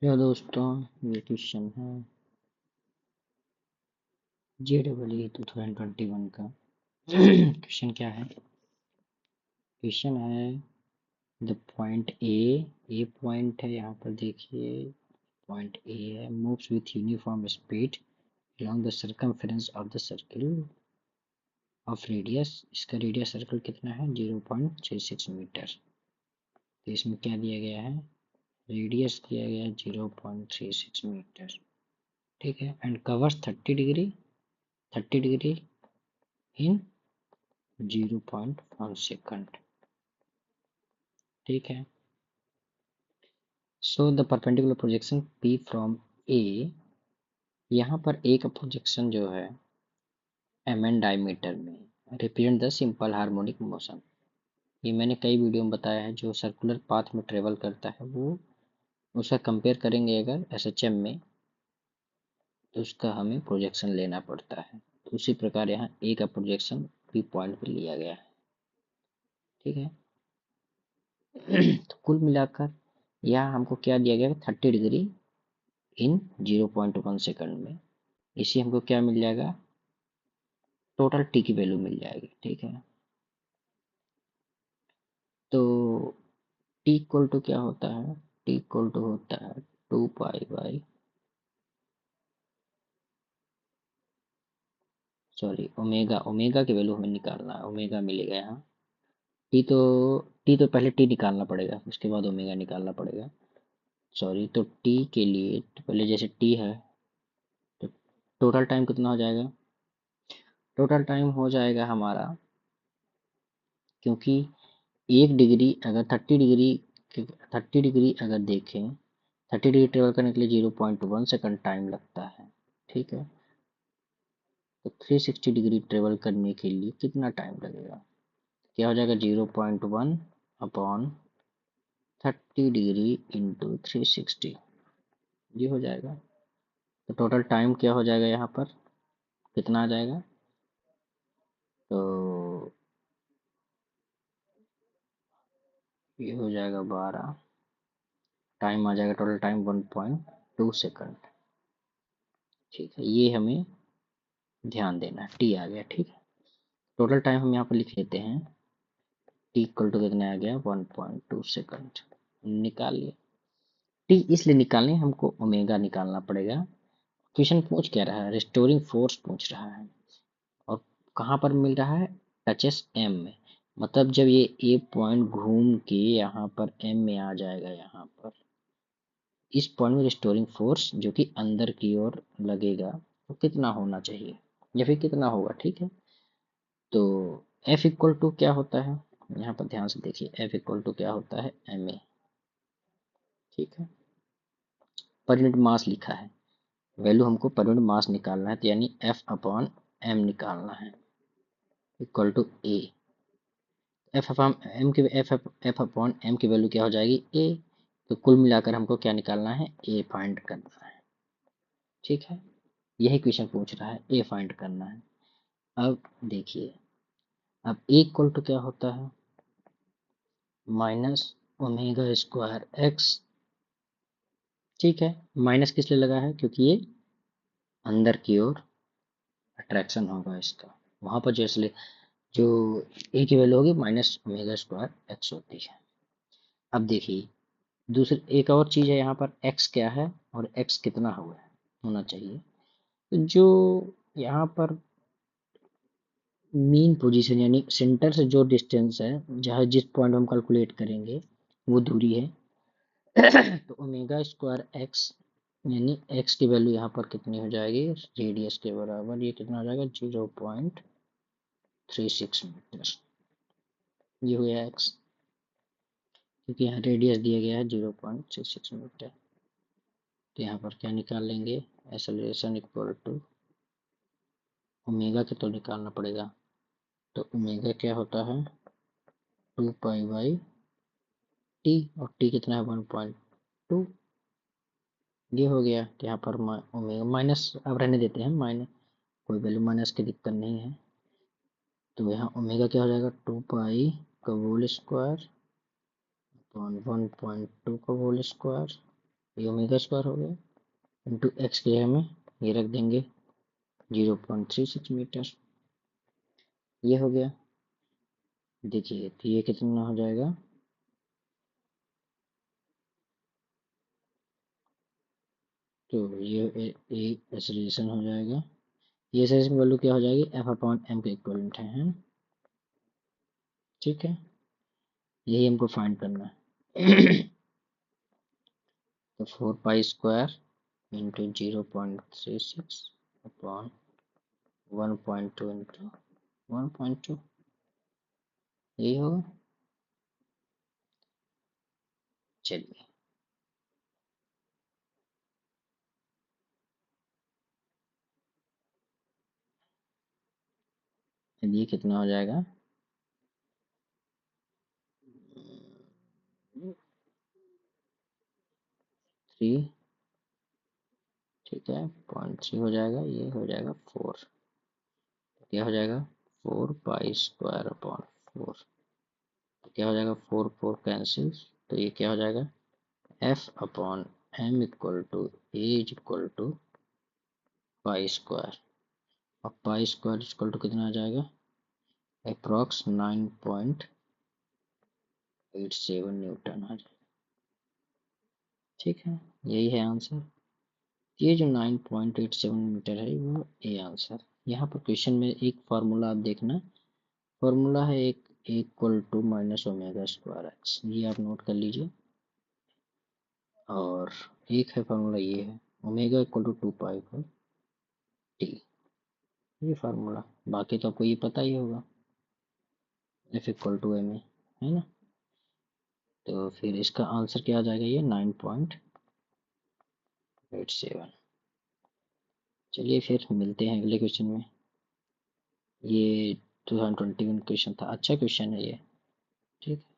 Hello दोस्तों, ये question है JEE 2021 का। क्वेश्चन क्या है? क्वेश्चन है द पॉइंट ए पॉइंट है, यहाँ पर देखिए पॉइंट ए है, moves with uniform speed along the circumference of the circle of radius। इसका रेडियस सर्कल कितना है? 0.36 मीटर। तो इसमें क्या दिया गया है? रेडियस दिया गया है 0.36 मीटर, ठीक है। And covers 30 degree in 0.1 second, ठीक है। So the perpendicular projection P from A, यहाँ पर ए का प्रोजेक्शन जो है mn डायमीटर में represent the simple harmonic motion. ये मैंने कई वीडियो में बताया है। जो सर्कुलर पाथ में ट्रेवल करता है वो उसका कंपेयर करेंगे अगर SHM में, तो उसका हमें प्रोजेक्शन लेना पड़ता है। तो उसी प्रकार यहाँ ए का प्रोजेक्शन P पॉइंट पे लिया गया है, ठीक है। तो कुल मिलाकर यहाँ हमको क्या दिया गया है? 30 डिग्री इन 0.1 सेकंड में। इसी हमको क्या मिल जाएगा? टोटल टी की वैल्यू मिल जाएगी, ठीक है। तो टी इक्वल टू क्या होता है? टी इक्वल टू होता है 2 pi by, sorry omega, omega की वैल्यू हमें निकालना है। ओमेगा मिलेगा यहाँ। टी तो पहले टी निकालना पड़ेगा, उसके बाद ओमेगा निकालना पड़ेगा। सॉरी, तो टी के लिए पहले जैसे टी है तो टोटल टाइम कितना हो जाएगा? टोटल टाइम हो जाएगा हमारा, क्योंकि 1 डिग्री अगर 30 डिग्री अगर देखें, 30 डिग्री ट्रेवल करने के लिए 0.1 सेकंड टाइम लगता है, ठीक है। तो 360 डिग्री ट्रेवल करने के लिए कितना टाइम लगेगा? क्या हो जाएगा? 0.1 अपॉन 30 डिग्री इंटू 360, ये हो जाएगा। तो टोटल टाइम क्या हो जाएगा यहाँ पर? कितना आ जाएगा? तो ये हो जाएगा 12, टाइम आ जाएगा टोटल टाइम 1.2 सेकंड, ठीक है। ये हमें ध्यान देना है। टी आ गया, ठीक है। टोटल टाइम हम यहाँ पर लिख लेते हैं। टी इक्वल टू कितना आ गया? 1.2 सेकंड निकाल लिया। टी इसलिए निकालने हमको ओमेगा निकालना पड़ेगा। क्वेश्चन पूछ क्या रहा है? रिस्टोरिंग फोर्स पूछ रहा है, और कहाँ पर मिल रहा है? टचेस एम में। मतलब जब ये ए पॉइंट घूम के यहाँ पर एम में आ जाएगा, यहाँ पर इस पॉइंट में रिस्टोरिंग फोर्स जो कि अंदर की ओर लगेगा तो कितना होना चाहिए, या फिर कितना होगा, ठीक है। तो F इक्वल टू क्या होता है? यहाँ पर ध्यान से देखिए, F इक्वल टू क्या होता है? ma, ठीक है। पर यूनिट मास लिखा है, वैल्यू हमको पर यूनिट मास निकालना है, तो यानी F अपॉन m निकालना है, equal to a। F upon m की F अपॉन m की वैल्यू क्या हो जाएगी? a। तो कुल मिलाकर हमको क्या निकालना है? a फाइंड करना है, ठीक है। यही क्वेश्चन पूछ रहा है, a फाइंड करना है। अब देखिए, अब a इक्वल टू क्या होता है? माइनस ओमेगा स्क्वायर एक्स, ठीक है। माइनस किस लिए लगा है? क्योंकि ये अंदर की ओर अट्रैक्शन होगा इसका। वहां पर जैसे जो ए की वैल्यू होगी माइनस ओमेगा स्क्वायर एक्स होती है। अब देखिए, दूसरी एक और चीज है, यहाँ पर एक्स क्या है और एक्स कितना हुआ है होना चाहिए। तो जो यहाँ पर मीन पोजीशन यानी सेंटर से जो डिस्टेंस है, जहाँ जिस पॉइंट हम कैलकुलेट करेंगे वो दूरी है। तो ओमेगा स्क्वायर एक्स यानी एक्स की वैल्यू यहाँ पर कितनी हो जाएगी? रेडियस के बराबर। ये कितना हो जाएगा? 0.36 मीटर। ये हो गया एक्स, क्योंकि यहाँ रेडियस दिया गया है 0.36 मीटर। तो यहाँ पर क्या निकाल लेंगे? एक्सेलरेशन इक्वल टू ओमेगा के तो निकालना पड़ेगा। तो ओमेगा क्या होता है? 2 पाई बाई टी, और टी कितना है? 1.2। ये हो गया। तो यहाँ पर ओमेगा माइनस अब रहने देते हैं, माइनस कोई वैल्यू माइनस की दिक्कत नहीं है। तो यहाँ ओमेगा क्या हो जाएगा? 2 पाई का होल स्क्वायर अपॉन 1.2 का होल स्क्वायर ये ओमेगा स्क्वायर हो गया, इंटू एक्स की जगह में ये रख देंगे 0.36 मीटर, ये हो गया। देखिए तो ये कितना हो जाएगा, तो ये एक्सेलरेशन हो जाएगा, ये एक्सेलरेशन की वैल्यू क्या हो जाएगी, एफ अपॉन एम के इक्वलेंट है, ठीक है, यही हमको फाइंड करना है। तो 4 pi square into 0.36 upon 1.2 into 1.2, यही होगा। चलिए अब ये कितना हो जाएगा, 3, ठीक है, 0.3 हो जाएगा, ये हो जाएगा 4, क्या हो जाएगा 4 पाई स्क्वायर अपॉन 4, तो क्या हो जाएगा 4 4 कैंसिल, तो ये क्या हो जाएगा F upon M equal to A is equal to pi square, अब पाई स्क्वायर इक्वल टू कितना आ जाएगा, अप्रॉक्स 9.87 न्यूटन आ जाएगा, ठीक है, यही है आंसर। ये जो 9.87 मीटर है वो ए आंसर। यहाँ पर क्वेश्चन में एक फार्मूला आप देखना, फार्मूला है एक equal to minus omega square X, ये आप नोट कर लीजिए, और एक है फार्मूला ये है ओमेगा इक्वल टू 2 पाई पर टी, ये फार्मूला, बाकी तो आपको ये पता ही होगा, F equal to M A, है ना। तो फिर इसका आंसर क्या आ जाएगा, ये 9.87। चलिए फिर मिलते हैं अगले क्वेश्चन में। ये 2021 क्वेश्चन था, अच्छा क्वेश्चन है ये, ठीक है।